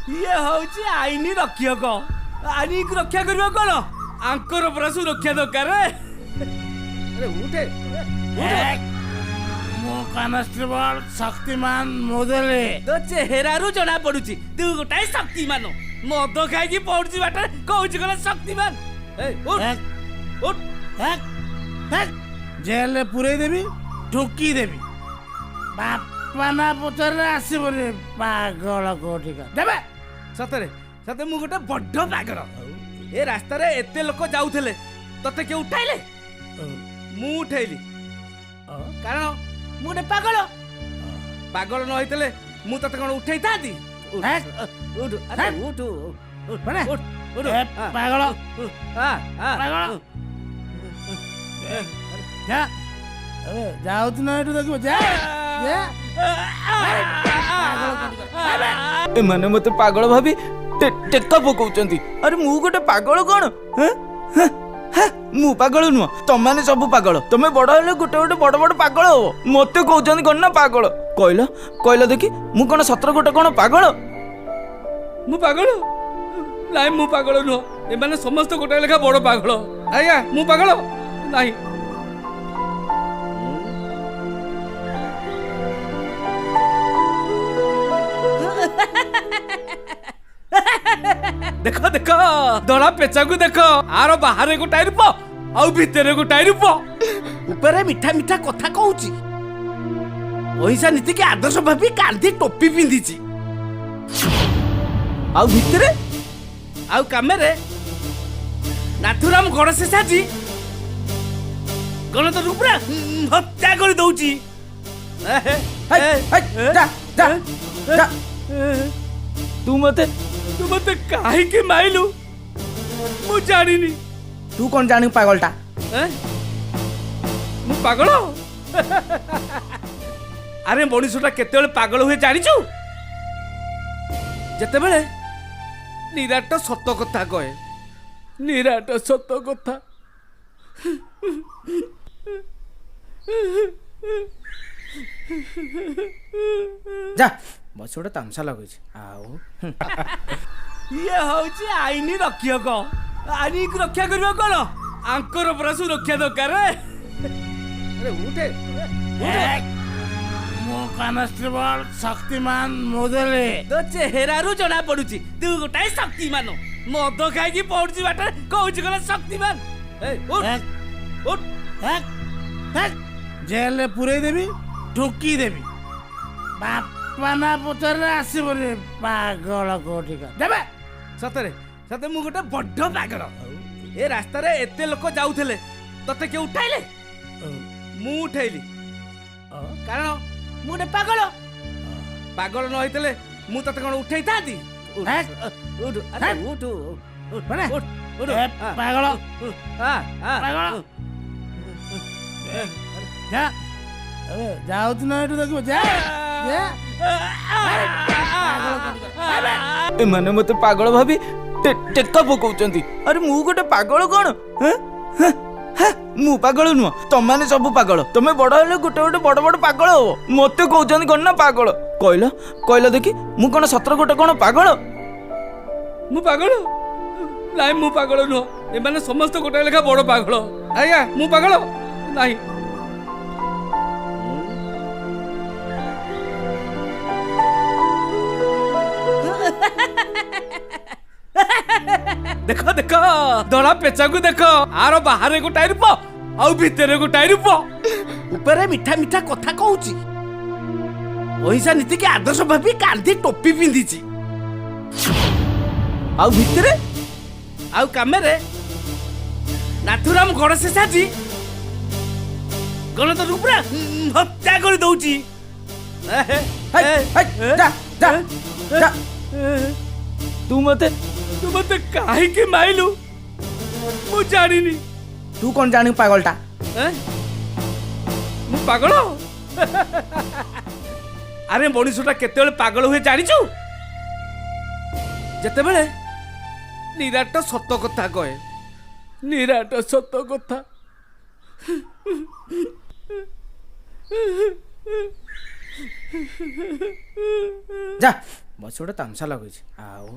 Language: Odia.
ये हଉଛି ଆଇନ ରକ୍ଷକ। ଆଇନକୁ ରକ୍ଷା କରିବ କଣ? ଆଙ୍କର ପରା ସୁରକ୍ଷା ଦରକାର। ଆରେ ଉଠେ ମୁଁ କନଷ୍ଟେବଳ ଶକ୍ତିମାନ ମୁଦଲି। ତୋ ଚେହେରାରୁ ଜଣା ପଡୁଛି ତୁ ଗୋଟାଏ ଶକ୍ତିମାନ। ମଦ ଖାଇକି ପଡୁଛି ବାଟରେ କହୁଛି କଣ ଶକ୍ତିମାନ। ଜେଲରେ ପୁରେଇ ଦେବି, ଢୋକି ଦେବି। ବାପା ନା ପଚାରିଲେ ଆସିବନି ପାଗଳ କୋଠିକା। ଦେବେ ସତରେ ସତରେ ମୁଁ ଗୋଟେ ବଡ ପାଗଳ। ଏ ରାସ୍ତାରେ ଏତେ ଲୋକ ଯାଉଥିଲେ ତତେ କିଏ ଉଠାଇଲେ? ମୁଁ ଉଠେଇଲି କାରଣ ମୁଁ ଗୋଟେ ପାଗଳ। ପାଗଳ ନ ହେଇଥିଲେ ମୁଁ ତତେ କଣ ଉଠେଇଥାନ୍ତି? ପାଗଳ ଯାଉଛୁ ନା ଏଠୁ ଦେଖିବ। ଏମାନେ ମତେ ପାଗଳ ଭାବି ଟେକା ପକଉଛନ୍ତି। ଆରେ ମୁଁ ଗୋଟେ ପାଗଳ କଣ? ମୁଁ ପାଗଳ ନୁହଁ, ତମାନେ ସବୁ ପାଗଳ। ତମେ ବଡ ହେଲେ ଗୋଟେ ଗୋଟେ ବଡ ବଡ ପାଗଳ ହବ। ମତେ କହୁଛନ୍ତି କଣ ନା ପାଗଳ। କହିଲ ଦେଖି, ମୁଁ କଣ ସତର ଗୋଟେ କଣ ପାଗଳ? ମୁଁ ପାଗଳ? ନାଇଁ ମୁଁ ପାଗଳ ନୁହଁ। ଏମାନେ ସମସ୍ତେ ଗୋଟେ ଲେଖା ବଡ ପାଗଳ। ଆଜ୍ଞା ମୁଁ ପାଗଳ ନାହିଁ। ଦେଖ ଦେଖ ଦଳା ପେଚାକୁ ଦେଖ। ଆର ବାହାରେ ଗୋଟାଏ ରୂପ ଆଉ ଭିତରେ ଗୋଟାଏ ରୂପ। ଉପରେ ମିଠା ମିଠା କଥା କହୁଛି, ଅହିଂସା ନୀତିକି ଆଦର୍ଶ ଭାବି କାନ୍ଧି ଟୋପି ପିନ୍ଧିଛି। ଆଉ ଭିତରେ ଆଉ କାମରେ ନାଥୁରାମ ଗଣେଶ ସାଜି ଗଣତନ୍ତ୍ର ପୁରା ହତ୍ୟା କରି ଦଉଛି। ତୁ ମତେ କାହିଁକି ମାଇଲୁ ମୁଁ ଜାଣିନି। ତୁ କଣ ଜାଣିବୁ ପାଗଳଟା? ମୁଁ ପାଗଳ? ଆରେ ମଣିଷଟା କେତେବେଳେ ପାଗଳ ହୁଏ ଜାଣିଛୁ? ଯେତେବେଳେ ନିରାଟ ସତ କଥା କହେ। ନିରାଟ ସତ କଥା। ଯା ବସି ଗୋଟେ ତାମସା ଲଗେଇଛି। ଆଉ ଇଏ ହଉଛି ଆଇନ ରକ୍ଷକ। ଆଇନକୁ ରକ୍ଷା କରିବ କଣ? ଆଙ୍କର ପରା ସୁରକ୍ଷା ଦରକାର। ଆରେ ଉଠେ ମୁଁ କନଷ୍ଟେବଳ ଶକ୍ତିମାନ ମୁଦଲି। ତୋ ଚେହେରାରୁ ଜଣା ପଡୁଛି ତୁ ଗୋଟାଏ ଶକ୍ତିମାନ। ମଦ ଖାଇକି ପଡୁଛି ବାଟରେ କହୁଛି କଣ ଶକ୍ତିମାନ। ଜେଲରେ ପୁରେଇ ଦେବି, ଢୋକି ଦେବି। ବାପା ନା ପଚାରିଲେ ଆସିବନି ପାଗଳ କୋଠିକା। ଦେବେ ସତରେ ସତରେ ମୁଁ ଗୋଟେ ବଡ ପାଗଳ। ଏ ରାସ୍ତାରେ ଏତେ ଲୋକ ଯାଉଥିଲେ ତତେ କିଏ ଉଠାଇଲେ? ମୁଁ ଉଠେଇଲି କାରଣ ମୁଁ ଗୋଟେ ପାଗଳ। ପାଗଳ ନ ହେଇଥିଲେ ମୁଁ ତତେ କଣ ଉଠେଇଥାନ୍ତି? ପାଗଳ ଯାଉଛୁ ନା ଏଠୁ ଦେଖିବ। ଏମାନେ ମତେ ପାଗଳ ଭାବି ଟେକା ପକଉଛନ୍ତି। ଆରେ ମୁଁ ଗୋଟେ ପାଗଳ କଣ? ମୁଁ ପାଗଳ ନୁହଁ, ତମାନେ ସବୁ ପାଗଳ। ତମେ ବଡ ହେଲେ ଗୋଟେ ଗୋଟେ ବଡ ବଡ ପାଗଳ ହବ। ମତେ କହୁଛନ୍ତି କଣ ନା ପାଗଳ। କହିଲ ଦେଖି, ମୁଁ କଣ ସତର ଗୋଟେ କଣ ପାଗଳ? ମୁଁ ପାଗଳ? ନାଇଁ ମୁଁ ପାଗଳ ନୁହଁ। ଏମାନେ ସମସ୍ତେ ଗୋଟେ ଲେଖା ବଡ ପାଗଳ। ଆଜ୍ଞା ମୁଁ ପାଗଳ ନାହିଁ। ଦେଖ ଦେଖ ଦଳା ପେଚାକୁ ଦେଖ। ଆର ବାହାରେ ଗୋଟାଏ ରୂପ ଆଉ ଭିତରେ ଗୋଟାଏ ରୂପ। ଉପରେ ମିଠା ମିଠା କଥା କହୁଛି, ଅହିଂସା ନୀତିକି ଆଦର୍ଶ ଭାବି କାନ୍ଧି ଟୋପି ପିନ୍ଧିଛି। ଆଉ ଭିତରେ ଆଉ କାମରେ ନାଥୁରାମ ଗଣେଶ ସାଜି ଗଣତନ୍ତ୍ର ପୁରା ହତ୍ୟା କରି ଦଉଛି। ତୁ ମତେ କାହିଁକି ମାଇଲୁ ମୁଁ ଜାଣିନି। ତୁ କଣ ଜାଣିବୁ ପାଗଳଟା? ମୁଁ ପାଗଳ? ଆରେ ମଣିଷଟା କେତେବେଳେ ପାଗଳ ହୁଏ ଜାଣିଛୁ? ଯେତେବେଳେ ନିରାଟ ସତ କଥା କହେ। ନିରାଟ ସତ କଥା। ଯା ବସି ଗୋଟେ ତାମସା ଲଗେଇଛି ଆଉ